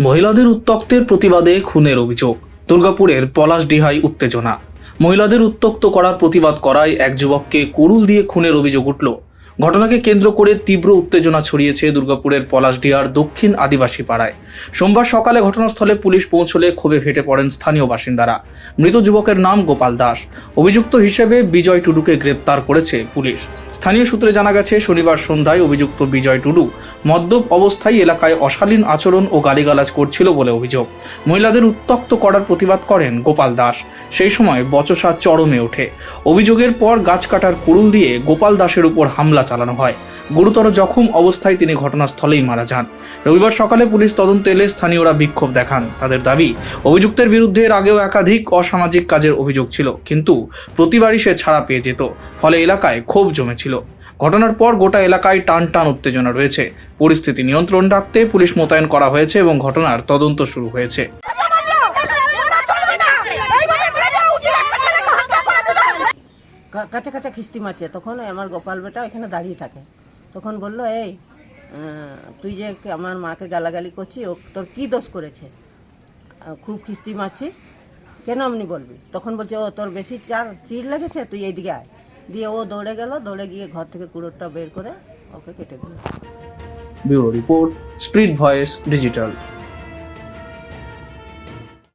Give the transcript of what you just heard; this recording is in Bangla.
মহিলাদের উত্ত্যক্তের প্রতিবাদে খুনের অভিযোগ। দুর্গাপুরের পলাশডিহায় উত্তেজনা। মহিলাদের উত্ত্যক্ত করার প্রতিবাদ করায় এক যুবককে কুড়ুল দিয়ে খুনের অভিযোগ উঠল। ঘটনাকে কেন্দ্র করে তীব্র উত্তেজনা ছড়িয়েছে দুর্গাপুরের পলাশডিহার দক্ষিণ আদিবাসী পাড়ায়। সোমবার সকালে ঘটনাস্থলে পুলিশ পৌঁছলে ক্ষোভে ফেটে পড়েন স্থানীয় বাসিন্দারা। মৃত যুবকের নাম গোপাল দাস। অভিযুক্ত হিসেবে বিজয় টুডুকে গ্রেপ্তার করেছে পুলিশ। স্থানীয় সূত্রে জানা গেছে, শনিবার সন্ধ্যায় অভিযুক্ত বিজয় টুডু মদ্যপ অবস্থায় এলাকায় অশালীন আচরণ ও গালিগালাজ করছিল বলে অভিযোগ। মহিলাদের উত্ত্যক্ত করার প্রতিবাদ করেন গোপাল দাস। সেই সময় বচসা চরমে ওঠে। অভিযোগের পর গাছ কাটার কুড়ুল দিয়ে গোপাল দাসের উপর হামলা চালানো হয়। গুরুতর জখম অবস্থায় তিনি ঘটনাস্থলেই মারা যান। রবিবার সকালে পুলিশ তদন্তে এলে স্থানীয়রা বিক্ষোভ দেখান। তাদের দাবি, অভিযুক্তের বিরুদ্ধে এর আগেও একাধিক অসামাজিক কাজের অভিযোগ ছিল, কিন্তু প্রতিবারই সে ছাড়া পেয়ে যেত। ফলে এলাকায় ক্ষোভ জমেছিল। ঘটনার পর গোটা এলাকায় টান টান উত্তেজনা রয়েছে। পরিস্থিতি নিয়ন্ত্রণ রাখতে পুলিশ মোতায়েন করা হয়েছে এবং ঘটনার তদন্ত শুরু হয়েছে। কাঁচা কাঁচা খিস্তি মারছে। তখন আমার গোপাল বেটা এখানে দাঁড়িয়ে থাকে। তখন বলল, এই তুই যে আমার মাকে গালাগালি করছিস, ও তোর কি দোষ করেছে? খুব খিস্তি মারছিস কেন আপনি বলবি? তখন বলছে, ও তোর বেশি চিড় লেগেছে, তুই এইদিকে আয়। দিয়ে ও দৌড়ে গেল। দৌড়ে গিয়ে ঘর থেকে কুড়োরটা বের করে ওকে কেটে দিল। Bureau report, street voice digital.